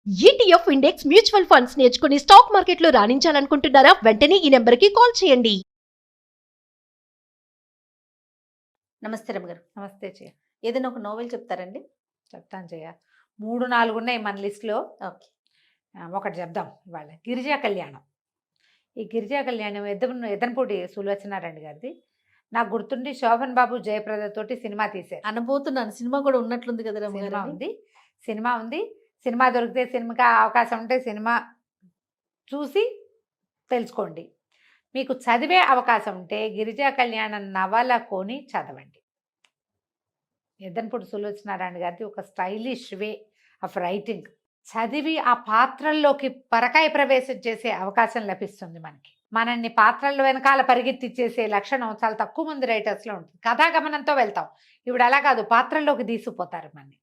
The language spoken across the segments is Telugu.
ఈటీఎఫ్ ఇండెక్స్ మ్యూచువల్ ఫండ్స్ నేర్చుకుని స్టాక్ మార్కెట్లో రాణించాలనుకుంటున్నారా? వెంటనే ఈ నెంబర్కి కాల్ చేయండి. నమస్తే రమ్య గారు. నమస్తే చెయ్య. ఏదైనా ఒక నోవెల్ చెప్తారండి? చెప్తాను చెయ్య. 3-4 ఉన్నాయి మన లిస్టులో. ఓకే. ఒకటి చెప్దాం ఇవాళ. గిరిజా కళ్యాణం. ఈ గిరిజా కళ్యాణం ఎదనపూడి సులోచనారాయణ గారిది. నాకు గుర్తుండి శోభన్ బాబు జయప్రద తోటి సినిమా తీశారు. అనబోతున్నాను, సినిమా కూడా ఉన్నట్లుంది కదా రమ్య సినిమా గారు. ఉంది, సినిమా ఉంది. సినిమా దొరికితే సినిమాకి అవకాశం ఉంటే సినిమా చూసి తెలుసుకోండి. మీకు చదివే అవకాశం ఉంటే గిరిజా కళ్యాణం నవల కొని చదవండి. ఎదనపూడి సులోచనారాయణ గారిది ఒక స్టైలిష్ వే ఆఫ్ రైటింగ్. చదివి ఆ పాత్రల్లోకి పరకాయ ప్రవేశం చేసే అవకాశం లభిస్తుంది మనకి. మనల్ని పాత్రల వెనకాల పరిగెత్తిచ్చేసే లక్షణం చాలా తక్కువ మంది రైటర్స్లో ఉంటుంది. కథాగమనంతో వెళ్తాం. ఇప్పుడు అలా కాదు, పాత్రల్లోకి తీసుకుపోతారు మనని.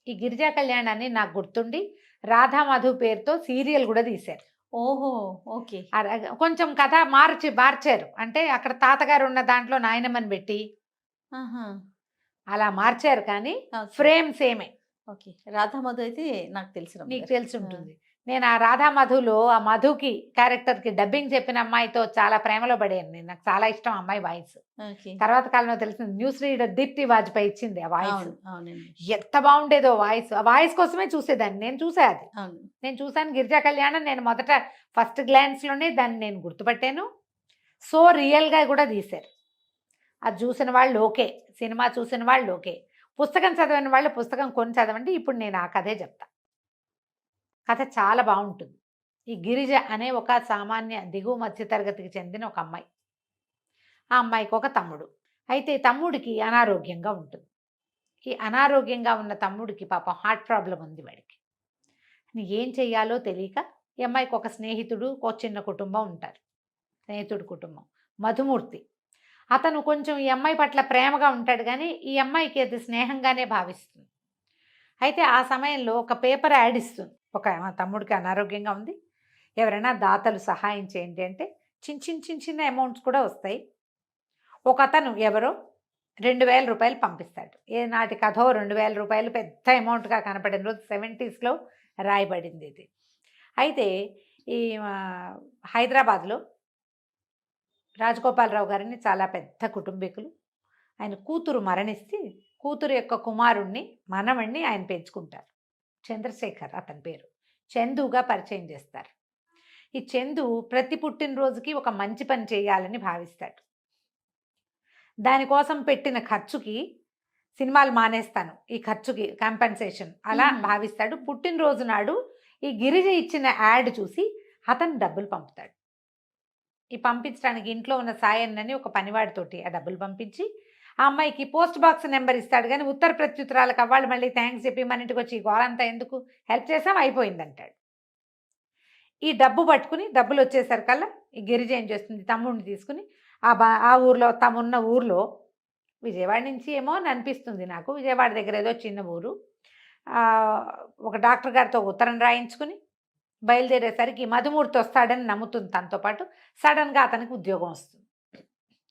ఈ గిరిజా కళ్యాణాన్ని నాకు గుర్తుండి రాధా మధు పేరుతో సీరియల్ కూడా తీశారు. ఓహో, ఓకే. కొంచెం కథ మార్చారు. అంటే అక్కడ తాతగారు ఉన్న దాంట్లో నాయనమ్మని పెట్టి ఆహా, అలా మార్చారు, కానీ ఓకే. ఫ్రేమ్ సేమే. ఓకే, రాధా మధు అయితే నాకు తెలుసు రమ్య నీకు గారు. తెలిసి ఉంటుంది. నేను ఆ రాధా మధులో ఆ మధుకి క్యారెక్టర్కి డబ్బింగ్ చెప్పిన అమ్మాయితో చాలా ప్రేమలో పడాను నేను. నాకు చాలా ఇష్టం అమ్మాయి వాయిస్. ఓకే. తర్వాత కాలంలో తెలిసింది న్యూస్ రీడర్ దీప్తి వాజ్పేయి ఇచ్చింది ఆ వాయిస్. అవును, అవునండి. ఎంత బాగుండేదో వాయిస్. ఆ వాయిస్ కోసమే చూసేదాన్ని. నేను చూసా అది. అవును. నేను చూసాను గిరిజా కళ్యాణం. నేను మొదట ఫస్ట్ గ్లాన్స్లోనే దాన్ని నేను గుర్తుపట్టాను. సో రియల్గా కూడా తీశారు. అది చూసిన వాళ్ళు ఓకే, సినిమా చూసిన వాళ్ళు ఓకే, పుస్తకం చదివిన వాళ్ళు పుస్తకం కొని చదవండి. ఇప్పుడు నేను ఆ కథే చెప్తా. కథ చాలా బాగుంటుంది. ఈ గిరిజ అనే ఒక సామాన్య దిగువ మధ్యతరగతికి చెందిన ఒక అమ్మాయి. ఆ అమ్మాయికి ఒక తమ్ముడు. అయితే తమ్ముడికి అనారోగ్యంగా ఉంటుంది. ఈ అనారోగ్యంగా ఉన్న తమ్ముడికి పాపం హార్ట్ ప్రాబ్లం ఉంది వాడికి. ఏం చెయ్యాలో తెలియక ఈ అమ్మాయికి ఒక స్నేహితుడు, ఒక చిన్న కుటుంబం ఉంటారు. స్నేహితుడు కుటుంబం మధుమూర్తి. అతను కొంచెం ఈ అమ్మాయి పట్ల ప్రేమగా ఉంటాడు, కానీ ఈ అమ్మాయికి అది స్నేహంగానే భావిస్తుంది. అయితే ఆ సమయంలో ఒక పేపర్ యాడ్ ఇస్తుంది. మా తమ్ముడికి అనారోగ్యంగా ఉంది, ఎవరైనా దాతలు సహాయం చేయండి అంటే చిన్న అమౌంట్స్ కూడా వస్తాయి. ఒక అతను ఎవరో 2000 రూపాయలు పంపిస్తాడు. ఏనాటి కథో 2000 రూపాయలు పెద్ద అమౌంట్గా కనపడిన రోజు 70sలో రాయబడింది ఇది. అయితే ఈ హైదరాబాద్లో రాజగోపాలరావు గారిని చాలా పెద్ద కుటుంబీకులు. ఆయన కూతురు మరణిస్తే కూతురు యొక్క కుమారుణ్ణి, మనవణ్ణి ఆయన పెంచుకుంటారు. చంద్రశేఖర్ అతని పేరు. చందుగా పరిచయం చేస్తారు. ఈ చందు ప్రతి పుట్టినరోజుకి ఒక మంచి పని చేయాలని భావిస్తాడు. దానికోసం పెట్టిన ఖర్చుకి సినిమాలు మానేస్తాను, ఈ ఖర్చుకి కాంపెన్సేషన్ అలా భావిస్తాడు. పుట్టినరోజు నాడు ఈ గిరిజ ఇచ్చిన యాడ్ చూసి అతను డబ్బులు పంపుతాడు. ఈ పంపించడానికి ఇంట్లో ఉన్న సాయన్నని ఒక పనివాడితోటి ఆ డబ్బులు పంపించి ఆ అమ్మాయికి పోస్ట్ బాక్స్ నెంబర్ ఇస్తాడు. కానీ ఉత్తర ప్రత్యుత్తరాలకు అవ్వాలి మళ్ళీ థ్యాంక్స్ చెప్పి మన ఇంటికి వచ్చి గోరంతా ఎందుకు, హెల్ప్ చేసాం అయిపోయిందంటాడు. ఈ డబ్బు పట్టుకుని డబ్బులు వచ్చేసరికల్లా ఈ గిరిజ ఏం చేస్తుంది, తమ్ముడిని తీసుకుని ఆ ఊర్లో, తమున్న ఊర్లో, విజయవాడ నుంచి ఏమో అని అనిపిస్తుంది నాకు, విజయవాడ దగ్గర ఏదో చిన్న ఊరు, ఒక డాక్టర్ గారితో ఉత్తరం రాయించుకుని బయలుదేరేసరికి మధుమూర్తి వస్తాడని నమ్ముతుంది. తనతో పాటు సడన్గా అతనికి ఉద్యోగం వస్తుంది.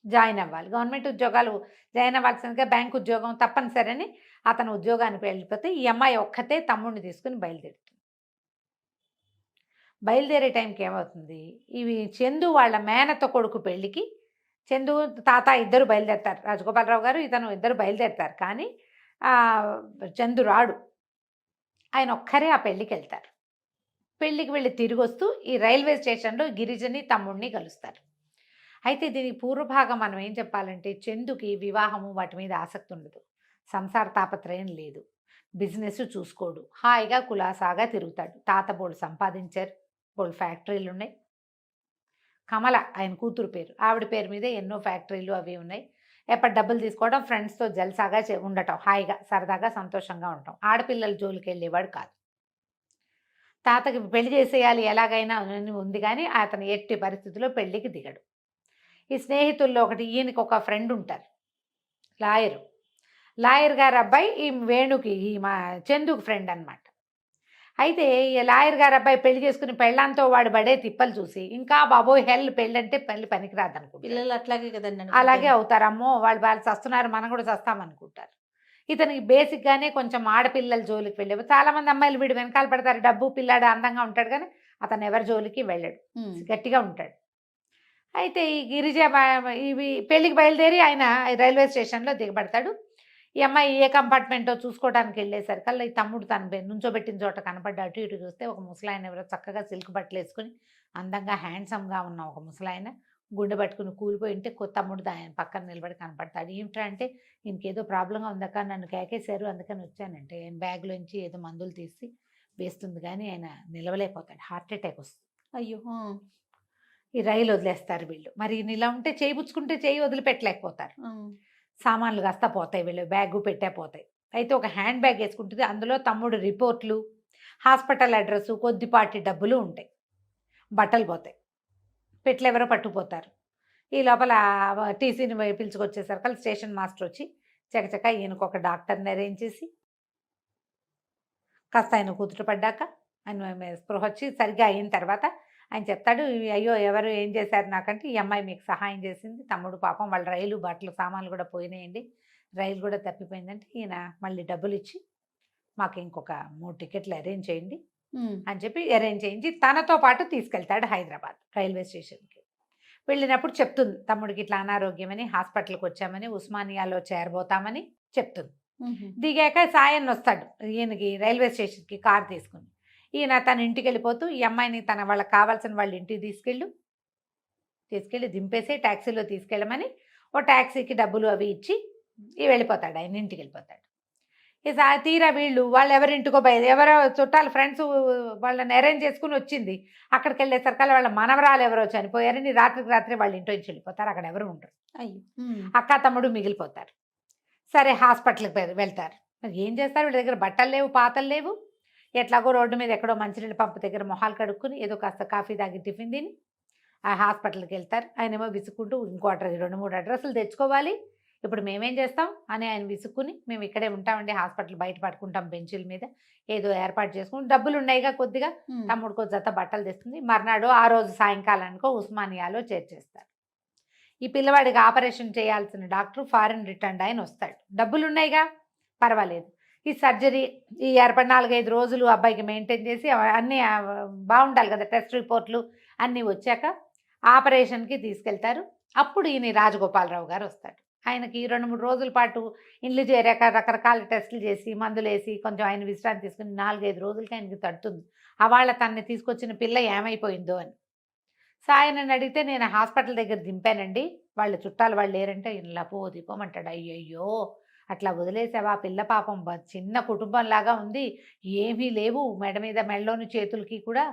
జాయిన్ అవ్వాలి, గవర్నమెంట్ ఉద్యోగాలు జాయిన్ అవ్వాల్సిందిగా బ్యాంక్ ఉద్యోగం తప్పనిసరి అని అతను ఉద్యోగానికి వెళ్ళిపోతే ఈ అమ్మాయి ఒక్కతే తమ్ముడిని తీసుకుని బయలుదేరుతుంది. బయలుదేరే టైంకి ఏమవుతుంది, ఇవి చందు వాళ్ళ మేనత్త కొడుకు పెళ్ళికి చందు తాత ఇద్దరు బయలుదేరుతారు. రాజగోపాలరావు గారు ఇతను ఇద్దరు బయలుదేరుతారు. కానీ చందు రాడు. ఆయన ఒక్కరే ఆ పెళ్ళికి వెళ్తారు. పెళ్ళికి వెళ్ళి తిరిగి వస్తూ ఈ రైల్వే స్టేషన్లో గిరిజని తమ్ముడిని కలుస్తారు. అయితే దీనికి పూర్వభాగం మనం ఏం చెప్పాలంటే, చందుకి వివాహము వాటి మీద ఆసక్తి ఉండదు, సంసార తాపత్రయం లేదు, బిజినెస్ చూసుకోడు, హాయిగా కులాసాగా తిరుగుతాడు. తాత బోళ్ళు సంపాదించారు, బోళ్ళు ఫ్యాక్టరీలు ఉన్నాయి. కమల ఆయన కూతురు పేరు, ఆవిడ పేరు మీద ఎన్నో ఫ్యాక్టరీలు అవి ఉన్నాయి. ఎప్పటి డబ్బులు తీసుకోవడం, ఫ్రెండ్స్తో జల్సాగా ఉండటం, హాయిగా సరదాగా సంతోషంగా ఉండటం. ఆడపిల్లల జోలికి వెళ్ళేవాడు కాదు. తాతకి పెళ్లి చేసేయాలి ఎలాగైనా ఉంది, కానీ అతను ఎట్టి పరిస్థితుల్లో పెళ్ళికి దిగడు. ఈ స్నేహితుల్లో ఒకటి, ఈయనకి ఒక ఫ్రెండ్ ఉంటారు, లాయర్ గారు అబ్బాయి, ఈ వేణుకి ఈ మా చందుకి ఫ్రెండ్ అనమాట. అయితే ఈ లాయర్ గారు అబ్బాయి పెళ్లి చేసుకుని పెళ్ళాంతో వాడు పడే తిప్పలు చూసి ఇంకా బాబోయ్ హెల్ పెళ్ళంటే పెళ్ళి పనికిరాదు అనుకుంటారు. పిల్లలు అట్లాగే కదండి, అలాగే అవుతారు. అమ్మో వాళ్ళు చస్తున్నారు, మనం కూడా చస్తామనుకుంటారు. ఇతనికి బేసిక్గానే కొంచెం ఆడపిల్లల జోలికి వెళ్ళేవి. చాలామంది అమ్మాయిలు వీడు వెనకాల పడతారు, డబ్బు పిల్లాడు అందంగా ఉంటాడు కానీ అతను ఎవరి జోలికి వెళ్ళాడు, గట్టిగా ఉంటాడు. అయితే ఈ గిరిజ ఇవి పెళ్ళికి బయలుదేరి ఆయన రైల్వే స్టేషన్లో దిగబడతాడు. ఈ అమ్మాయి ఏ కంపార్ట్మెంటో చూసుకోవడానికి వెళ్ళేసరికల్లా ఈ తమ్ముడు తను నుంచోబెట్టిన చోట కనపడ్డా అటు ఇటు చూస్తే ఒక ముసలాయన ఎవరో చక్కగా సిల్క్ బట్టలు వేసుకుని అందంగా హ్యాండ్సమ్గా ఉన్న ఒక ముసలాయన గుండె పట్టుకుని కూలిపోయి ఉంటే తమ్ముడు ఆయన పక్కన నిలబడి కనపడతాడు. ఏమిట్రా అంటే ఇంకేదో ప్రాబ్లంగా ఉందక్క, నన్ను కేకేశారు అందుకని వచ్చానంటే ఆయన బ్యాగ్లోంచి ఏదో మందులు తీసి వేస్తుంది కానీ ఆయన నిలవలేకపోతాడు, హార్ట్ అటాక్ వస్తుంది. అయ్యో. ఈ రైలు వదిలేస్తారు వీళ్ళు. మరి ఇలా ఉంటే చేయి పుచ్చుకుంటే చేయి వదిలిపెట్టలేకపోతారు. సామాన్లు కాస్తా పోతాయి, వీళ్ళు బ్యాగు పెట్టే పోతాయి. అయితే ఒక హ్యాండ్ బ్యాగ్ వేసుకుంటుంది, అందులో తమ్ముడు రిపోర్ట్లు, హాస్పిటల్ అడ్రస్, కొద్దిపాటి డబ్బులు ఉంటాయి. బట్టలు పోతాయి, పెట్లు ఎవరో పట్టుకుపోతారు. ఈ లోపల టీసీని పిలుచుకొచ్చేసరికి స్టేషన్ మాస్టర్ వచ్చి చకచక ఈయనకు ఒక డాక్టర్ని అరేంజ్ చేసి కాస్త ఆయన కూతురు పడ్డాక ఆయన స్పృహ వచ్చి సరిగ్గా అయిన తర్వాత ఆయన చెప్తాడు, అయ్యో ఎవరు ఏం చేశారు నాకంటే ఈ అమ్మాయి మీకు సహాయం చేసింది, తమ్ముడు పాపం వాళ్ళ రైలు బట్టలు సామాన్లు కూడా పోయినాయండి, రైలు కూడా తప్పిపోయిందంటే ఈయన మళ్ళీ డబ్బులు ఇచ్చి మాకు ఇంకొక 3 టికెట్లు అరేంజ్ చేయండి అని చెప్పి అరేంజ్ చేయించి తనతో పాటు తీసుకెళ్తాడు హైదరాబాద్ రైల్వే స్టేషన్కి. వెళ్ళినప్పుడు చెప్తుంది తమ్ముడికి ఇట్లా అనారోగ్యమని హాస్పిటల్కి వచ్చామని ఉస్మానియాలో చేరబోతామని చెప్తుంది. దిగాక సాయన్ వస్తాడు ఈయనకి రైల్వే స్టేషన్కి కార్ తీసుకుని. ఈయన తన ఇంటికి వెళ్ళిపోతూ ఈ అమ్మాయిని వాళ్ళకి కావాల్సిన వాళ్ళ ఇంటికి తీసుకెళ్ళి దింపేసి ట్యాక్సీలో తీసుకెళ్ళమని ఓ ట్యాక్సీకి డబ్బులు అవి ఇచ్చి వెళ్ళిపోతాడు, ఆయన ఇంటికి వెళ్ళిపోతాడు. తీరా వీళ్ళు వాళ్ళు ఎవరింటికో ఎవరో చుట్టాలు ఫ్రెండ్స్ వాళ్ళని అరేంజ్ చేసుకుని వచ్చింది. అక్కడికి వెళ్ళేసరికి వాళ్ళ మనవరాలు ఎవరో చనిపోయారని రాత్రికి రాత్రి వాళ్ళ ఇంట్లో నుంచి వెళ్ళిపోతారు, అక్కడ ఎవరు ఉండరు. అయ్యో. అక్క తమ్ముడు మిగిలిపోతారు. సరే హాస్పిటల్కి వెళ్తారు. ఏం చేస్తారు, వీళ్ళ దగ్గర బట్టలు లేవు, పాతలు లేవు. ఎట్లాగో రోడ్డు మీద ఎక్కడో మంచినీళ్ళ పంపు దగ్గర మొహాలు కడుక్కుని ఏదో కాస్త కాఫీ తాగి టిఫిన్ తిని ఆ హాస్పిటల్కి వెళ్తారు. ఆయన ఏమో విసుక్కుంటూ ఇంకో 2-3 అడ్రస్లు తెచ్చుకోవాలి, ఇప్పుడు మేమేం చేస్తాం అని ఆయన విసుక్కుని మేము ఇక్కడే ఉంటామండి, హాస్పిటల్ బయట పడుకుంటాం బెంచీల మీద, ఏదో ఏర్పాటు చేసుకుని డబ్బులు ఉన్నాయిగా కొద్దిగా తమ్ముడికో జత బట్టలు తెస్తుంది. మర్నాడు ఆ రోజు సాయంకాలానికో ఉస్మానియాలో చేర్చేస్తారు. ఈ పిల్లవాడికి ఆపరేషన్ చేయాల్సిన డాక్టర్ ఫారిన్ రిటర్న్ ఆయన వస్తాడు, డబ్బులు ఉన్నాయిగా పర్వాలేదు. ఈ సర్జరీ ఈ 4-5 రోజులు అబ్బాయికి మెయింటైన్ చేసి అన్నీ బాగుండాలి కదా, టెస్ట్ రిపోర్ట్లు అన్నీ వచ్చాక ఆపరేషన్కి తీసుకెళ్తారు. అప్పుడు ఈయన రాజగోపాలరావు గారు వస్తాడు. ఆయనకి 2-3 రోజుల పాటు ఇండ్లు చేరాక రకరకాల టెస్టులు చేసి మందులు వేసి కొంచెం ఆయన విశ్రాంతి తీసుకుని 4-5 రోజులకి ఆయనకి తడుతుంది వాళ్ళ తనని తీసుకొచ్చిన పిల్ల ఏమైపోయిందో అని. సాయనని అడిగితే నేను హాస్పిటల్ దగ్గర దింపానండి, వాళ్ళ చుట్టాలు వాళ్ళు లేరంటే ఈయన లపోదిపోమంటాడు. అయ్యయ్యో అట్లా వదిలేసావా, పిల్ల పాపం చిన్న కుటుంబంలాగా ఉంది, ఏమీ లేవు మెడ మీద మెడలోని చేతులకి కూడా.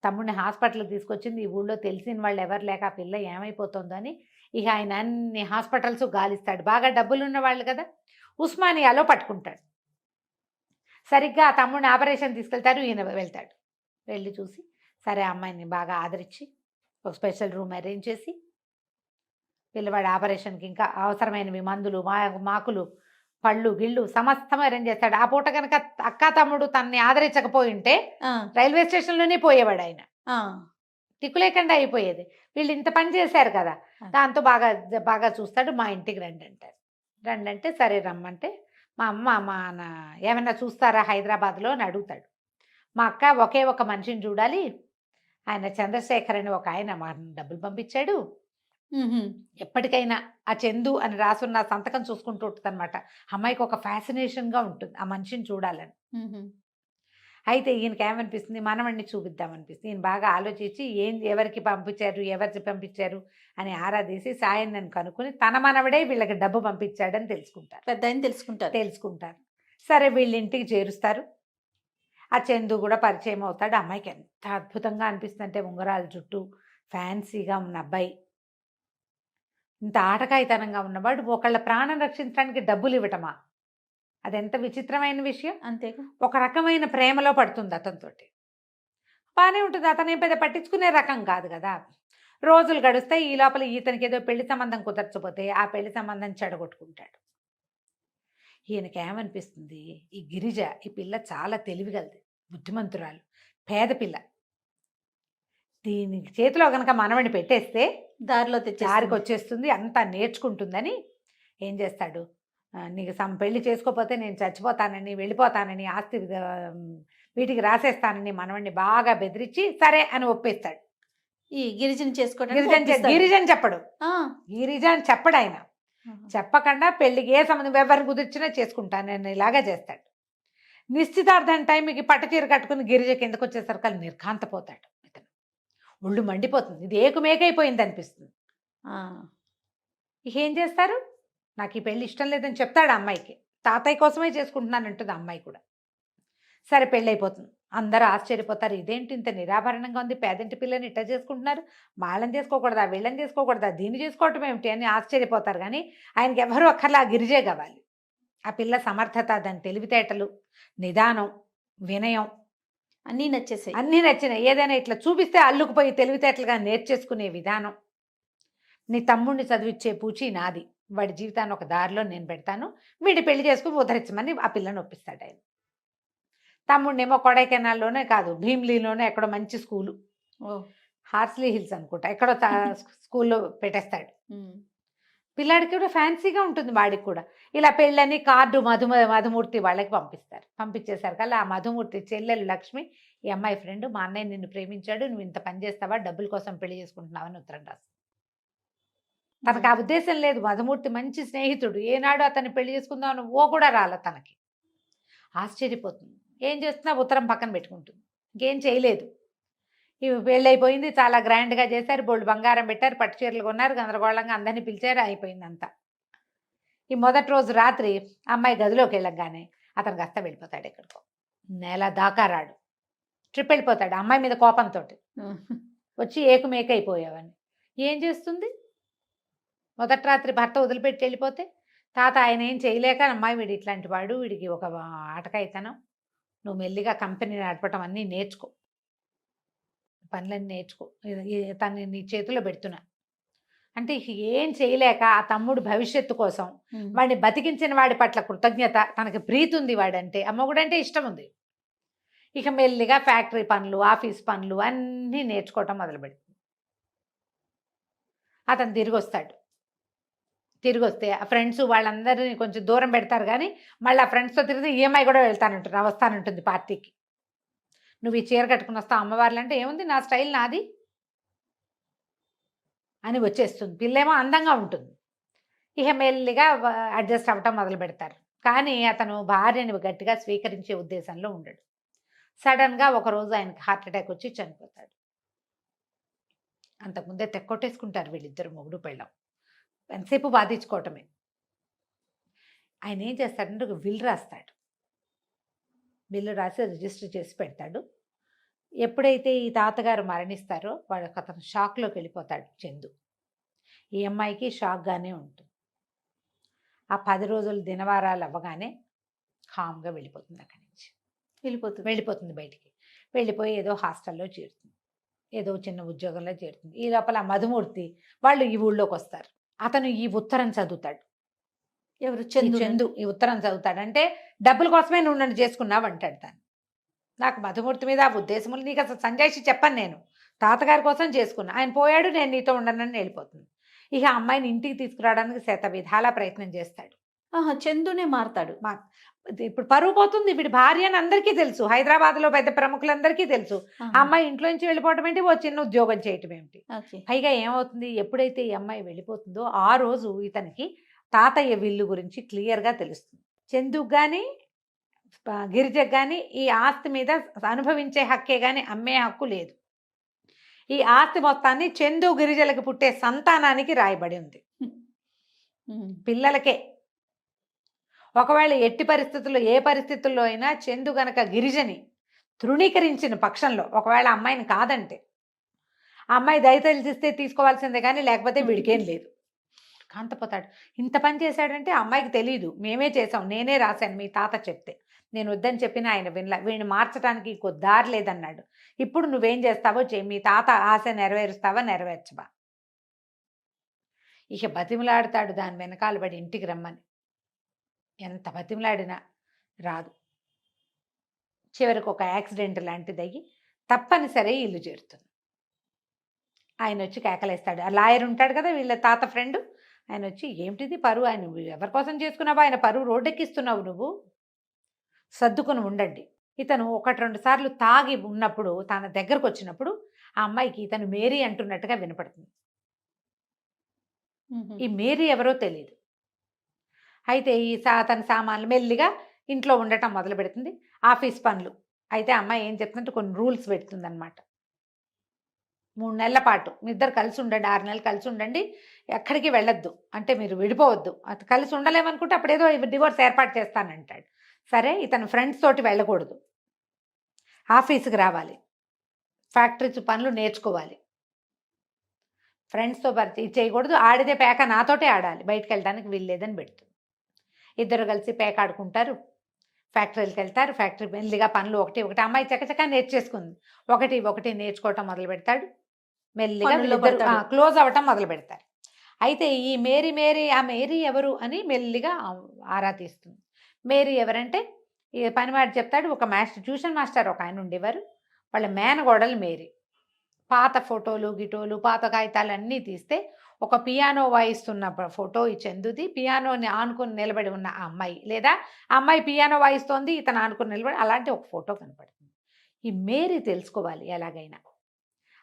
తమ్ముడిని హాస్పిటల్కి తీసుకొచ్చింది, ఈ ఊళ్ళో తెలిసిన వాళ్ళు ఎవరు లేక ఆ పిల్ల ఏమైపోతుందో అని ఇక ఆయన అన్ని హాస్పిటల్స్ గాలిస్తాడు. బాగా డబ్బులున్న వాళ్ళు కదా, ఉస్మానియాలో పట్టుకుంటాడు. సరిగ్గా ఆ తమ్ముడిని ఆపరేషన్ తీసుకెళ్తారు, ఈయన వెళ్తాడు. వెళ్ళి చూసి సరే అమ్మాయిని బాగా ఆదరించి ఒక స్పెషల్ రూమ్ అరేంజ్ చేసి పిల్లవాడి ఆపరేషన్కి ఇంకా అవసరమైనవి మందులు మాకులు పళ్ళు గిళ్ళు సమస్తం అరేంజ్ చేస్తాడు. ఆ పూట కనుక అక్క తమ్ముడు తనని ఆదరించకపోయి ఉంటే రైల్వే స్టేషన్లోనే పోయేవాడు ఆయన, దిక్కు లేకుండా అయిపోయేది. వీళ్ళు ఇంత పని చేశారు కదా, దాంతో బాగా చూస్తాడు. మా ఇంటికి రండి అంటారు. రండి అంటే సరే రమ్మంటే మా అమ్మ ఏమన్నా చూస్తారా హైదరాబాద్లో అని అడుగుతాడు. మా అక్క ఒకే ఒక మనిషిని చూడాలి, ఆయన చంద్రశేఖర్ అని ఒక ఆయన మా డబ్బులు పంపించాడు, ఎప్పటికైనా ఆ చందు అని రాసున్న సంతకం చూసుకుంటూ ఉంటుంది అనమాట. అమ్మాయికి ఒక ఫ్యాసినేషన్గా ఉంటుంది ఆ మనిషిని చూడాలని. అయితే ఈయనకి ఏమనిపిస్తుంది, మనవడిని చూపిద్దామనిపిస్తుంది. ఈయన బాగా ఆలోచించి ఎవరికి పంపించారు అని ఆరాధీసి సాయం నన్ను కనుక్కొని తన మనవడే వీళ్ళకి డబ్బు పంపించాడని తెలుసుకుంటారు. పెద్ద ఆయన తెలుసుకుంటారు. సరే వీళ్ళ ఇంటికి చేరుస్తారు. ఆ చందు కూడా పరిచయం అవుతాడు. అమ్మాయికి ఎంత అద్భుతంగా అనిపిస్తుంది అంటే ఉంగరాల జుట్టు, ఫ్యాన్సీగా ఉన్న అబ్బాయి, ఇంత ఆటకాయితనంగా ఉన్నవాడు ఒకళ్ళ ప్రాణం రక్షించడానికి డబ్బులు ఇవ్వటమా, అదెంత విచిత్రమైన విషయం. అంతేగా, ఒక రకమైన ప్రేమలో పడుతుంది అతనితోటి, బాగానే ఉంటుంది. అతను ఏం పెద్ద పట్టించుకునే రకం కాదు కదా. రోజులు గడుస్తాయి. ఈ లోపల ఇతనికి ఏదో పెళ్లి సంబంధం కుదర్చపోతే ఆ పెళ్లి సంబంధం చెడగొట్టుకుంటాడు. ఈయనకి ఏమనిపిస్తుంది, ఈ గిరిజ ఈ పిల్ల చాలా తెలివిగలది, బుద్ధిమంతురాలు, పేద పిల్ల, దీనికి చేతిలో కనుక మనవడిని పెట్టేస్తే దారికి వచ్చేస్తుంది, అంతా నేర్చుకుంటుందని ఏం చేస్తాడు, నీకు పెళ్లి చేసుకోకపోతే నేను చచ్చిపోతానని వెళ్ళిపోతానని ఆస్తి వీటికి రాసేస్తానని మనవడిని బాగా బెదిరించి సరే అని ఒప్పేస్తాడు. ఈ గిరిజన గిరిజన్ చెప్పడు, గిరిజన్ చెప్పడు ఆయన. చెప్పకుండా పెళ్లికి ఏ సంబంధం ఎవరిని కుదిర్చినా చేసుకుంటాను నేను ఇలాగా చేస్తాడు. నిశ్చితార్థం టైంకి పట్టుచీర కట్టుకుని గిరిజ కిందకు వచ్చేసరికి నిర్ఘాంతపోతాడు. ఇతను ఒళ్ళు మండిపోతుంది, ఇది ఏకుమేకైపోయింది అనిపిస్తుంది. ఏం చేస్తారు, నాకు ఈ పెళ్ళి ఇష్టం లేదని చెప్తాడు అమ్మాయికి. తాతయ్య కోసమే చేసుకుంటున్నానంటుంది అమ్మాయి కూడా. సరే పెళ్ళి అయిపోతుంది. అందరూ ఆశ్చర్యపోతారు, ఇదేంటి ఇంత నిరాభరణంగా ఉంది, పేదంటి పిల్లని ఇట్లా చేసుకుంటున్నారు, వాళ్ళని చేసుకోకూడదా వీళ్ళని చేసుకోకూడదా దీన్ని చేసుకోవటం ఏమిటి అని ఆశ్చర్యపోతారు. కానీ ఆయనకి ఎవరు అక్కర్లా, ఆ గిరిజే కావాలి. ఆ పిల్ల సమర్థత, దాని తెలివితేటలు, నిదానం, వినయం అన్నీ నచ్చేసాయి. అన్నీ నచ్చినాయి. ఏదైనా ఇట్లా చూపిస్తే అల్లుకుపోయి తెలివితేటలుగా నేర్చేసుకునే విధానం. నీ తమ్ముడిని చదివిచ్చే పూచి నాది, వాడి జీవితాన్ని ఒక దారిలో నేను పెడతాను, వీడి పెళ్లి చేసుకుని ఉద్ధరించమని ఆ పిల్లని ఒప్పిస్తాడు ఆయన. తమ్ముడినేమో కొడైకెనాల్లోనే కాదు భీమ్లీలోనే ఎక్కడో మంచి స్కూలు, హార్స్లీ హిల్స్ అనుకుంటా, ఎక్కడో స్కూల్లో పెట్టేస్తాడు. పిల్లాడికి కూడా ఫ్యాన్సీగా ఉంటుంది వాడికి కూడా. ఇలా పెళ్ళని కార్డు మధుమూర్తి వాళ్ళకి పంపిస్తారు. పంపించేసరికల్లా ఆ మధుమూర్తి చెల్లెలు లక్ష్మి, ఈ అమ్మాయి ఫ్రెండ్, మా అన్నయ్య నిన్ను ప్రేమించాడు, నువ్వు ఇంత పని చేస్తావా, డబ్బుల కోసం పెళ్లి చేసుకుంటున్నావని ఉత్తరం రాస్తుంది. తనకు ఆ ఉద్దేశం లేదు. మధుమూర్తి మంచి స్నేహితుడు, ఏనాడు అతన్ని పెళ్లి చేసుకుందామని ఓ కూడా రాలే తనకి. ఆశ్చర్యపోతుంది, ఏం చేస్తున్నా ఉత్తరం పక్కన పెట్టుకుంటుంది, ఇంకేం చేయలేదు. ఇవి పెళ్ళైపోయింది, చాలా గ్రాండ్గా చేశారు, బోల్డ్ బంగారం పెట్టారు, పట్టు చీరలు కొన్నారు, గందరగోళంగా అందరినీ పిలిచారు, అయిపోయింది అంతా. ఈ మొదటి రోజు రాత్రి అమ్మాయి గదిలోకి వెళ్ళగానే అతను కాస్త వెళ్ళిపోతాడు ఎక్కడికో, నెల దాకా రాడు, ట్రిప్ వెళ్ళిపోతాడు అమ్మాయి మీద కోపంతో. వచ్చి ఏకుమేకైపోయావని ఏం చేస్తుంది, మొదటి రాత్రి భర్త వదిలిపెట్టి వెళ్ళిపోతే తాత ఆయన ఏం చేయలేక, అమ్మాయి వీడు ఇట్లాంటి వాడు, వీడికి ఒక ఆటకాయితనం, నువ్వు మెల్లిగా కంపెనీ నడపటం అన్నీ నేర్చుకో, పనులన్నీ నేర్చుకో, తను నీ చేతిలో పెడుతున్నా అంటే ఏం చేయలేక ఆ తమ్ముడు భవిష్యత్తు కోసం వాడిని బతికించిన వాడి పట్ల కృతజ్ఞత, తనకి ప్రీతి ఉంది వాడంటే, అమ్మగుడంటే ఇష్టం ఉంది. ఇక మెల్లిగా ఫ్యాక్టరీ పనులు, ఆఫీస్ పనులు అన్నీ నేర్చుకోవటం మొదలుపెడుతుంది. అతను తిరిగి వస్తాడు. తిరిగి వస్తే ఆ ఫ్రెండ్స్ వాళ్ళందరినీ కొంచెం దూరం పెడతారు, కానీ మళ్ళీ ఆ ఫ్రెండ్స్తో తిరిగితే ఈఎంఐ కూడా వస్తానంటుంది పార్టీకి. నువ్వు ఈ చీర కట్టుకుని వస్తావు అమ్మవార్లు అంటే, ఏముంది నా స్టైల్ నాది అని వచ్చేస్తుంది. పిల్లేమో అందంగా ఉంటుంది. ఇక మెల్లిగా అడ్జస్ట్ అవ్వటం మొదలు పెడతారు. కానీ అతను భార్యని గట్టిగా స్వీకరించే ఉద్దేశంలో ఉండడు. సడన్గా ఒకరోజు ఆయనకి హార్ట్ అటాక్ వచ్చి చనిపోతాడు. అంతకుముందే తెక్కొట్టేసుకుంటారు వీళ్ళిద్దరు, మొగుడు పెళ్ళం. ఎంతసేపు బాధించుకోవటమే. ఆయన ఏం చేస్తాడంటే ఒక బిల్లు రాస్తాడు. బిల్లు రాసి రిజిస్టర్ చేసి పెడతాడు. ఎప్పుడైతే ఈ తాతగారు మరణిస్తారో అతను షాక్లోకి వెళ్ళిపోతాడు చందు. ఈ అమ్మాయికి షాక్గానే ఉంటుంది. ఆ 10 రోజులు దినవారాలు అవ్వగానే కామ్గా వెళ్ళిపోతుంది, అక్కడి నుంచి వెళ్ళిపోతుంది బయటికి. వెళ్ళిపోయి ఏదో హాస్టల్లో చేరుతుంది, ఏదో చిన్న ఉద్యోగంలో చేరుతుంది. ఈ లోపల మధుమూర్తి వాళ్ళు ఈ ఊళ్ళోకి వస్తారు. అతను ఈ ఉత్తరం చదువుతాడు. ఎవరు, చందు ఈ ఉత్తరం చదువుతాడు. అంటే డబ్బుల కోసమే నువ్వు నన్ను చేసుకున్నావు అంటాడు తాను. నాకు మధుమూర్తి మీద ఆ ఉద్దేశములు నీకు అసలు సంజాయిషి చెప్పను, నేను తాతగారి కోసం చేసుకున్నా, ఆయన పోయాడు, నేను నీతో ఉండనని వెళ్ళిపోతుంది. ఇక అమ్మాయిని ఇంటికి తీసుకురావడానికి శత విధాలా ప్రయత్నం చేస్తాడు. చందునే మారతాడు. ఇప్పుడు పరువు పోతుంది, వీడి భార్య అని అందరికీ తెలుసు, హైదరాబాద్లో పెద్ద ప్రముఖులందరికీ తెలుసు. ఆ అమ్మాయి ఇంట్లో నుంచి వెళ్ళిపోవటం ఏంటి, ఓ చిన్న ఉద్యోగం చేయటం ఏమిటి. పైగా ఏమవుతుంది, ఎప్పుడైతే ఈ అమ్మాయి వెళ్ళిపోతుందో ఆ రోజు ఇతనికి తాతయ్య విల్లు గురించి క్లియర్గా తెలుస్తుంది. చందుకు కానీ గిరిజకు కానీ ఈ ఆస్తి మీద అనుభవించే హక్కే కానీ అమ్మే హక్కు లేదు. ఈ ఆస్తి మొత్తాన్ని చందు గిరిజలకు పుట్టే సంతానానికి రాయబడి ఉంది, పిల్లలకే. ఒకవేళ ఎట్టి పరిస్థితుల్లో ఏ పరిస్థితుల్లో అయినా చందు గనక గిరిజని తృణీకరించిన పక్షంలో, ఒకవేళ అమ్మాయిని కాదంటే, ఆ అమ్మాయి దయతలిస్తే తీసుకోవాల్సిందే కానీ లేకపోతే వీడికేం లేదు, కాంతపోతాడు. ఇంత పని చేశాడంటే అమ్మాయికి తెలియదు, మేమే చేసాం, నేనే రాశాను మీ తాత చెప్తే, నేను వద్దని చెప్పిన ఆయన వినలా, వీడిని మార్చడానికి ఇంకో దారి లేదన్నాడు. ఇప్పుడు నువ్వేం చేస్తావో చేయి, మీ తాత ఆశ నెరవేరుస్తావా నెరవేర్చవా. ఇక బతిమలాడతాడు దాని వెనకాల పడి ఇంటికి రమ్మని. ఎంత బతిమలాడినా రాదు. చివరికి ఒక యాక్సిడెంట్ లాంటిది అయ్యి తప్పనిసరి ఇల్లు చేరుతుంది. ఆయన వచ్చి కేకలేస్తాడు. ఆ లాయర్ ఉంటాడు కదా వీళ్ళ తాత ఫ్రెండ్, ఆయన వచ్చి ఏమిటిది పరువు, ఆయన ఎవరి కోసం చేసుకున్నావా, ఆయన పరువు రోడ్డెక్కిస్తున్నావు నువ్వు, సర్దుకొని ఉండండి. ఇతను 1-2 సార్లు తాగి ఉన్నప్పుడు తన దగ్గరకు వచ్చినప్పుడు ఆ అమ్మాయికి ఇతను మేరీ అంటున్నట్టుగా వినపడుతుంది. ఈ మేరీ ఎవరో తెలియదు. అయితే తన సామాన్లు మెల్లిగా ఇంట్లో ఉండటం మొదలు పెడుతుంది, ఆఫీస్ పనులు. అయితే అమ్మాయి ఏం చెప్తుందంటే కొన్ని రూల్స్ పెడుతుంది అనమాట. 3 నెలల పాటు మీ ఇద్దరు కలిసి ఉండండి, 6 నెలలు కలిసి ఉండండి, ఎక్కడికి వెళ్ళొద్దు, అంటే మీరు విడిపోవద్దు, అది కలిసి ఉండలేమనుకుంటే అప్పుడేదో డివోర్స్ ఏర్పాటు చేస్తానంటాడు. సరే, ఇతను ఫ్రెండ్స్ తోటి వెళ్ళకూడదు, ఆఫీస్కి రావాలి, ఫ్యాక్టరీస్ పనులు నేర్చుకోవాలి, ఫ్రెండ్స్తో పరిచయం చేయకూడదు, ఆడితే పేక నాతోటే ఆడాలి, బయటకు వెళ్ళడానికి వీల్లేదని పెడుతుంది. ఇద్దరు కలిసి పేక ఆడుకుంటారు, ఫ్యాక్టరీలకు వెళ్తారు, ఫ్యాక్టరీ మెల్లిగా పనులు ఒకటి అమ్మాయి చకచకా నేర్చేసుకుంది, ఒకటి నేర్చుకోవటం మొదలు పెడతాడు, మెల్లిగా వీళ్ళిద్దరు క్లోజ్ అవ్వటం మొదలు పెడతారు. అయితే ఈ మేరీ ఆ మేరీ ఎవరు అని మెల్లిగా ఆరా తీస్తుంది. మేరీ ఎవరంటే ఈ పనివాడు చెప్తాడు, ఒక ట్యూషన్ మాస్టర్ ఒక ఆయన ఉండేవారు, వాళ్ళ మేనగోడలు మేరీ. పాత ఫోటోలు గిటోలు పాత కాగితాలు అన్నీ తీస్తే ఒక పియానో వాయిస్తున్న ఫోటో ఈ చందుది, పియానోని ఆనుకుని నిలబడి ఉన్న ఆ అమ్మాయి, లేదా ఆ అమ్మాయి పియానో వాయిస్తోంది, ఇతను ఆనుకుని నిలబడి, అలాంటి ఒక ఫోటో కనపడుతుంది. ఈ మేరీ తెలుసుకోవాలి ఎలాగైనా.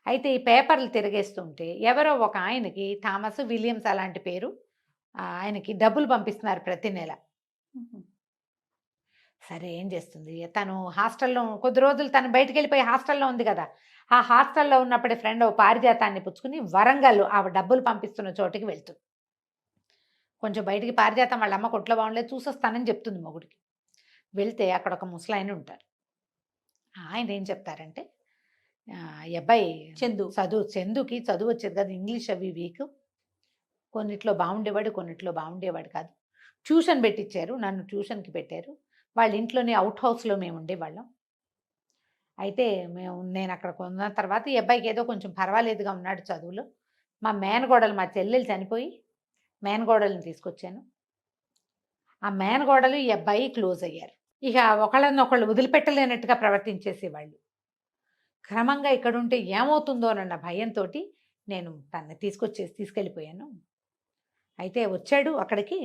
అయితే ఈ పేపర్లు తిరిగేస్తుంటే ఎవరో ఒక ఆయనకి థామస్ విలియమ్స్ అలాంటి పేరు, ఆయనకి డబ్బులు పంపిస్తున్నారు ప్రతి నెల. సరే, ఏం చేస్తుంది, తను హాస్టల్లో కొద్ది రోజులు తను బయటికి వెళ్ళిపోయి హాస్టల్లో ఉంది కదా, ఆ హాస్టల్లో ఉన్నప్పుడే ఫ్రెండ్ ఓ పారిజాతాన్ని పుచ్చుకుని వరంగల్ ఆ డబ్బులు పంపిస్తున్న చోటికి వెళ్తుంది. కొంచెం బయటికి పారిజాతం వాళ్ళ అమ్మ కొట్లో బాగుండలేదు, చూసొస్తానని చెప్తుంది మొగుడికి. వెళ్తే అక్కడ ఒక ముసలాయన ఉంటారు. ఆయన ఏం చెప్తారంటే, ఈ అబ్బాయి చందుకి చదువు వచ్చేది కదా, ఇంగ్లీష్ అవి వీక్, కొన్నిట్లో బాగుండేవాడు కాదు, ట్యూషన్ పెట్టించారు, నన్ను ట్యూషన్కి పెట్టారు, వాళ్ళ ఇంట్లోనే అవుట్ హౌస్లో మేము ఉండేవాళ్ళం. అయితే నేను అక్కడ కొన్న తర్వాత ఈ అబ్బాయికి ఏదో కొంచెం పర్వాలేదుగా ఉన్నాడు చదువులో. మా చెల్లెలు చనిపోయి మేనగోడల్ని తీసుకొచ్చాను. ఆ మేనగోడలు ఈ అబ్బాయి క్లోజ్ అయ్యారు. ఇక ఒకళ్ళనొకళ్ళు వదిలిపెట్టలేనట్టుగా ప్రవర్తించేసేవాళ్ళు. క్రమంగా ఇక్కడ ఉంటే ఏమవుతుందోనన్న భయంతో నేను తనని తీసుకెళ్ళిపోయాను. అయితే వచ్చాడు అక్కడికి,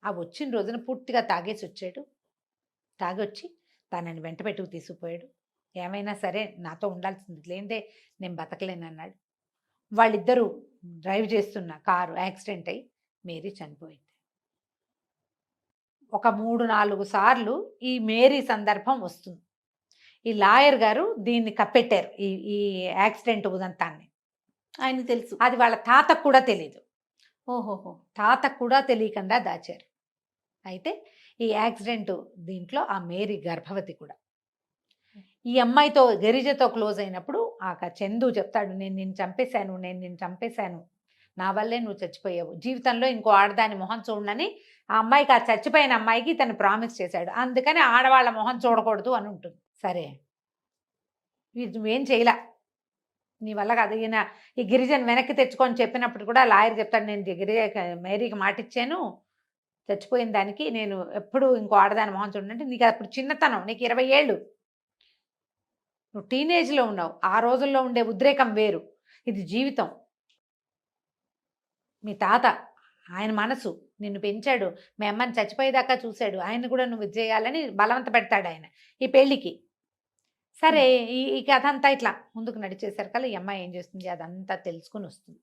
ఆ వచ్చిన రోజున పూర్తిగా తాగేసి వచ్చాడు. తాగొచ్చి తనని వెంట పెట్టుకు తీసుకుపోయాడు. ఏమైనా సరే నాతో ఉండాల్సింది, లేదే నేను బతకలేను అన్నాడు. వాళ్ళిద్దరూ డ్రైవ్ చేస్తున్న కారు యాక్సిడెంట్ అయ్యి మేరీ చనిపోయింది. ఒక 3-4 సార్లు ఈ మేరీ సందర్భం వస్తుంది. ఈ లాయర్ గారు దీన్ని కప్పెట్టారు, ఈ యాక్సిడెంట్ ఉదంతాన్ని. ఆయన తెలుసు, అది వాళ్ళ తాతకు కూడా తెలీదు. ఓహోహో, తాతకు కూడా తెలియకుండా దాచారు. అయితే ఈ యాక్సిడెంట్ దీంట్లో ఆ మేరీ గర్భవతి కూడా. ఈ అమ్మాయితో గిరిజతో క్లోజ్ అయినప్పుడు ఆ చందు చెప్తాడు, నేను నిన్ను చంపేశాను, నా వల్లే నువ్వు చచ్చిపోయావు, జీవితంలో ఇంకో ఆడదాని మొహం చూడనని ఆ అమ్మాయికి, ఆ చచ్చిపోయిన అమ్మాయికి తను ప్రామిస్ చేశాడు. అందుకని ఆడవాళ్ళ మొహం చూడకూడదు అని ఉంటుంది. సరే, నువ్వేం చేయలా, నీ వల్ల కాదు. ఈయన ఈ గిరిజను వెనక్కి తెచ్చుకొని చెప్పినప్పుడు కూడా లాయర్ చెప్తాడు, నేను మేరీకి మాటిచ్చాను, చచ్చిపోయిన దానికి నేను ఎప్పుడు ఇంకో ఆడదాని మొహం చూడంటే, నీకు అప్పుడు చిన్నతనం, నీకు 20 ఏళ్ళు, నువ్వు టీనేజ్లో ఉన్నావు, ఆ రోజుల్లో ఉండే ఉద్రేకం వేరు, ఇది జీవితం. మీ తాత ఆయన మనసు నిన్ను పెంచాడు, మీ అమ్మని చచ్చిపోయేదాకా చూశాడు, ఆయన కూడా నువ్వు చేయాలని బలవంత పెడతాడు ఆయన ఈ పెళ్ళికి. సరే, ఈ కథ అంతా ఇట్లా ముందుకు నడిచేసరికల్లా ఈ అమ్మాయి ఏం చేస్తుంది, అదంతా తెలుసుకుని వస్తుంది.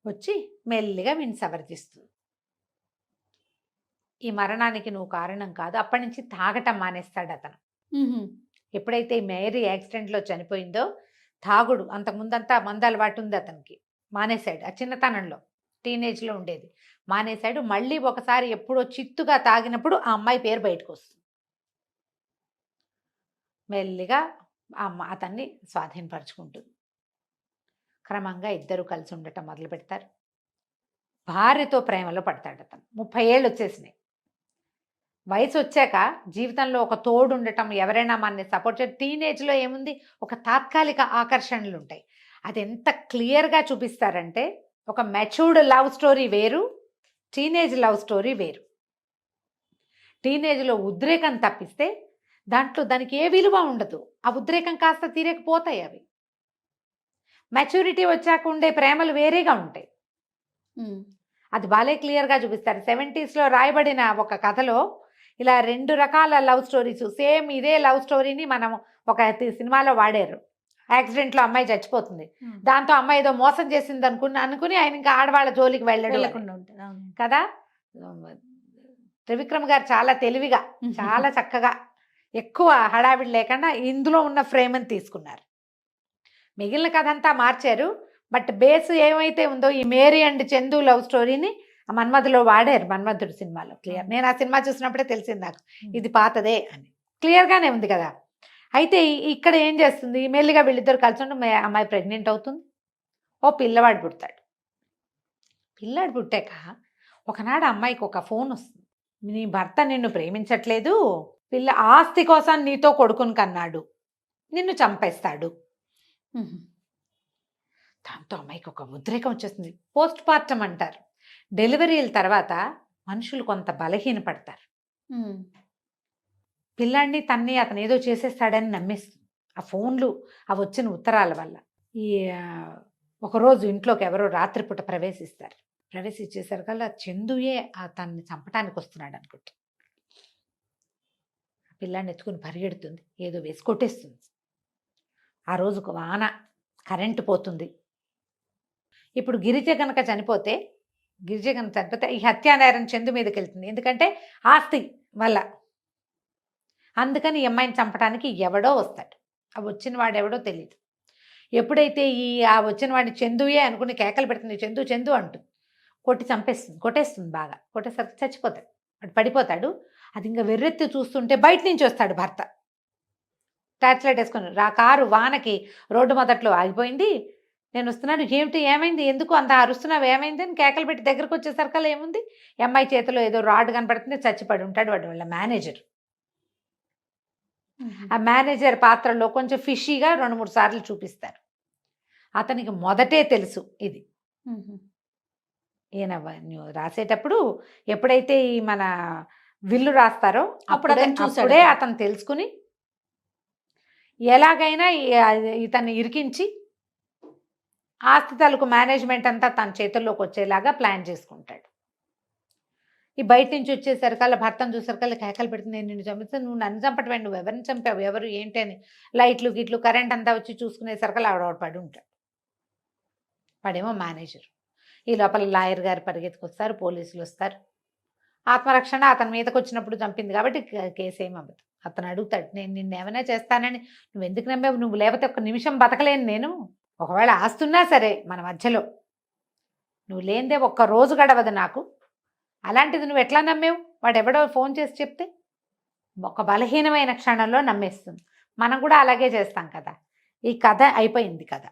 వచ్చి మెల్లిగా వీడిని సవర్థిస్తుంది. ఈ మరణానికి నువ్వు కారణం కాదు. అప్పటి నుంచి తాగటం మానేస్తాడు అతను. ఎప్పుడైతే మేరీ యాక్సిడెంట్లో చనిపోయిందో, తాగుడు, అంతకుముందంతా మందు అలవాటు ఉంది అతనికి, మానేశాడు. ఆ చిన్నతనంలో టీనేజ్లో ఉండేది మానేశాడు. మళ్ళీ ఒకసారి ఎప్పుడో చిత్తుగా తాగినప్పుడు ఆ అమ్మాయి పేరు బయటకు వస్తుంది. మెల్లిగా అతన్ని స్వాధీనపరుచుకుంటుంది. క్రమంగా ఇద్దరు కలిసి ఉండటం మొదలు పెడతారు. భార్యతో ప్రేమలో పడతాడు అతను. 30 ఏళ్ళు వచ్చేసినాయి. వయసు వచ్చాక జీవితంలో ఒక తోడు ఉండటం, ఎవరైనా మనని సపోర్ట్ చేయ, టీనేజ్లో ఏముంది, ఒక తాత్కాలిక ఆకర్షణలు ఉంటాయి. అది ఎంత క్లియర్గా చూపిస్తారంటే, ఒక మెచ్యూర్డ్ లవ్ స్టోరీ వేరు, టీనేజ్ లవ్ స్టోరీ వేరు. టీనేజ్లో ఉద్రేకం తప్పిస్తే దానికి ఏ విలువ ఉండదు. ఆ ఉద్రేకం కాస్త తీరకపోతాయి అవి. మెచ్యూరిటీ వచ్చాక ఉండే ప్రేమలు వేరేగా ఉంటాయి. అది బాలే క్లియర్గా చూపిస్తారు. 70s లో రాయబడిన ఒక కథలో ఇలా 2 రకాల లవ్ స్టోరీస్, సేమ్ ఇదే లవ్ స్టోరీని మనం ఒక సినిమాలో వాడారు. యాక్సిడెంట్లో అమ్మాయి చచ్చిపోతుంది, దాంతో అమ్మాయి ఏదో మోసం చేసింది అనుకుని ఆయన ఇంకా ఆడవాళ్ళ జోలికి వెళ్ళడం వెళ్ళకుండా ఉంటారు. అవును. కదా. త్రివిక్రమ్ గారు చాలా తెలివిగా, చాలా చక్కగా, ఎక్కువ హడావిడి లేకుండా ఇందులో ఉన్న ఫ్రేమ్ని తీసుకున్నారు. మిగిలిన కథ అంతా మార్చారు, బట్ బేస్ ఏమైతే ఉందో ఈ మేరీ అండ్ చందు లవ్ స్టోరీని మన్మధులో వాడారు. మన్మధుడు సినిమాలో క్లియర్. నేను ఆ సినిమా చూసినప్పుడే తెలిసింది నాకు ఇది పాతదే అని. క్లియర్గానే ఉంది కదా. అయితే ఇక్కడ ఏం చేస్తుంది, మెల్లిగా వీళ్ళిద్దరు కలిసి ఉంటే అమ్మాయి ప్రెగ్నెంట్ అవుతుంది. ఓ పిల్లవాడు పుడతాడు. పిల్లాడు పుట్టాక ఒకనాడు అమ్మాయికి ఒక ఫోన్ వస్తుంది, నీ భర్త నిన్ను ప్రేమించట్లేదు, పిల్ల ఆస్తి కోసం నీతో కొడుకుని కన్నాడు, నిన్ను చంపేస్తాడు. దాంతో అమ్మాయికి ఒక ఉద్రేకం వచ్చేస్తుంది. పోస్ట్ పార్టం అంటారు. డెలివరీల తర్వాత మనుషులు కొంత బలహీనపడతారు. పిల్లాడిని తన్ని అతను ఏదో చేసేస్తాడని నమ్మేస్తుంది ఆ ఫోన్లు, ఆ వచ్చిన ఉత్తరాల వల్ల. ఈ ఒకరోజు ఇంట్లోకి ఎవరో రాత్రిపూట ప్రవేశించేసరికల్లా చందుయే తన్ని చంపడానికి వస్తున్నాడు అనుకుంటా. పిల్లాడిని ఎత్తుకుని పరిగెడుతుంది, ఏదో వేసి కొట్టేస్తుంది. ఆ రోజు వాన, కరెంటు పోతుంది. ఇప్పుడు గిరిజ కనుక చనిపోతే ఈ హత్యానేరం చందు మీదకి వెళ్తుంది, ఎందుకంటే ఆస్తి వల్ల. అందుకని ఈ అమ్మాయిని చంపడానికి ఎవడో వస్తాడు. ఆ వచ్చిన వాడు ఎవడో తెలియదు. ఎప్పుడైతే ఆ వచ్చిన వాడిని చందుయే అనుకుని కేకలు పెడుతుంది, చందు చందు అంటూ కొట్టేస్తుంది బాగా. కొట్టేసరికి చచ్చిపోతాడు, వాడు పడిపోతాడు. అది ఇంకా వెర్రెత్తి చూస్తుంటే బయట నుంచి వస్తాడు భర్త, టార్చ్ లైట్ వేసుకొని. కారు వానకి రోడ్డు మొదట్లో ఆగిపోయింది. నేను వస్తున్నాను, ఏమైంది, ఎందుకు అంత అరుస్తున్నావు, ఏమైంది అని కేకలు పెట్టి దగ్గరకు వచ్చేసరికల్లా ఏముంది, అమ్మాయి చేతిలో ఏదో రాడ్ కనపడుతుంది, చచ్చిపడి ఉంటాడు వాడు వాళ్ళ మేనేజర్. ఆ మేనేజర్ పాత్రలో కొంచెం ఫిషీగా 2-3 సార్లు చూపిస్తారు. అతనికి మొదటే తెలుసు ఇది. ఈయన రాసేటప్పుడు ఎప్పుడైతే ఈ మన విల్లు రాస్తారో అప్పుడే అతను తెలుసుకుని ఎలాగైనా ఇతన్ని ఇరికించి ఆస్తి తాలూకు మేనేజ్మెంట్ అంతా తన చేతుల్లోకి వచ్చేలాగా ప్లాన్ చేసుకుంటాడు. ఈ బయట నుంచి వచ్చేసరికల్లా భర్తను చూసరికల్లా కేకలు పెడుతుంది, నేను నిన్ను చంపితే నువ్వు నన్ను చంపటమే, నువ్వు ఎవరిని చంపావు, ఎవరు ఏంటి అని. లైట్లు గిట్లు కరెంట్ అంతా వచ్చి చూసుకునేసరికల్లా ఆవిడ పడి ఉంటాడు. వాడేమో మేనేజర్. ఈ లోపల లాయర్ గారు పరిగెత్తుకొస్తారు, పోలీసులు వస్తారు. ఆత్మరక్షణ అతని మీదకి వచ్చినప్పుడు చంపింది కాబట్టి కేసు ఏమవ్వదు. అతను అడుగుతాడు, నేను నిన్ను ఏమైనా చేస్తానని నువ్వు ఎందుకు నమ్మావు, నువ్వు లేకపోతే ఒక్క నిమిషం బతకలేను నేను, ఒకవేళ ఆస్తున్నా సరే మన మధ్యలో నువ్వు లేనిదే ఒక్క రోజు గడవదు నాకు, అలాంటిది నువ్వు ఎట్లా నమ్మేవు, వాడు ఎవడో ఫోన్ చేసి చెప్తే. ఒక బలహీనమైన క్షణంలో నమ్మేస్తుంది. మనం కూడా అలాగే చేస్తాం కదా. ఈ కథ అయిపోయింది కదా.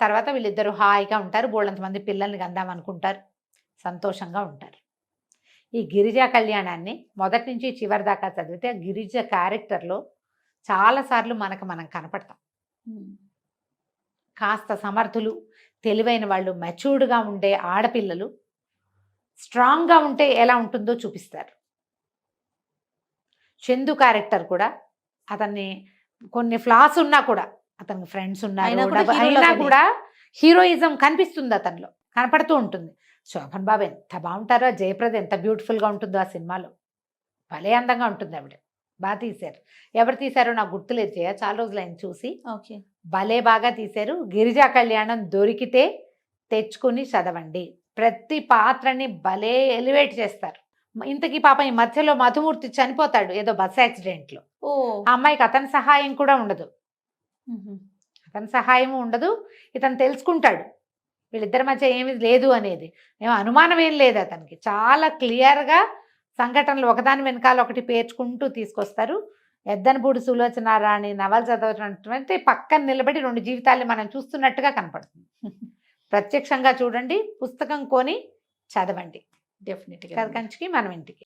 తర్వాత వీళ్ళిద్దరూ హాయిగా ఉంటారు, బోళ్ళంతమంది పిల్లల్ని కందాం అనుకుంటారు, సంతోషంగా ఉంటారు. ఈ గిరిజ కళ్యాణాన్ని మొదటి నుంచి చివరి దాకా చదివితే ఆ గిరిజ క్యారెక్టర్లో చాలాసార్లు మనం కనపడతాం. కాస్త సమర్థులు, తెలివైన వాళ్ళు, మెచ్యూర్డ్గా ఉండే ఆడపిల్లలు స్ట్రాంగ్గా ఉంటే ఎలా ఉంటుందో చూపిస్తారు. చందు క్యారెక్టర్ కూడా అతన్ని కొన్ని ఫ్లాస్ ఉన్నా కూడా, అతనికి ఫ్రెండ్స్ ఉన్నారు అయినా కూడా హీరోయిజం కనిపిస్తుంది, అతనిలో కనపడుతూ ఉంటుంది. శోభన్ బాబు ఎంత బాగుంటారో, జయప్రద ఎంత బ్యూటిఫుల్గా ఉంటుందో ఆ సినిమాలో, భలే అందంగా ఉంటుంది ఆవిడ. బాగా తీశారు. ఎవరు తీశారో నాకు గుర్తులేదు జయ, చాలా రోజులు ఆయన చూసి. భలే బాగా తీశారు. గిరిజా కళ్యాణం దొరికితే తెచ్చుకుని చదవండి. ప్రతి పాత్రని భలే ఎలివేట్ చేస్తారు. ఇంతకీ పాపం ఈ మధ్యలో మధుమూర్తి చనిపోతాడు ఏదో బస్ యాక్సిడెంట్లో. ఆ అమ్మాయికి అతని సహాయం కూడా ఉండదు, అతని సహాయం ఉండదు. ఇతను తెలుసుకుంటాడు వీళ్ళిద్దరి మధ్య ఏమీ లేదు అనేది, ఏమో అనుమానం ఏం లేదు అతనికి. చాలా క్లియర్గా సంఘటనలు ఒకదాని వెనకాల ఒకటి పేర్చుకుంటూ తీసుకొస్తారు. ఎద్దనపూడి సులోచనారాణి నవల చదవటువంటి పక్కన నిలబడి 2 జీవితాల్ని మనం చూస్తున్నట్టుగా కనపడుతుంది. ప్రత్యక్షంగా చూడండి, పుస్తకం కొని చదవండి. డెఫినెట్గా కంచికి మనం ఇంటికి.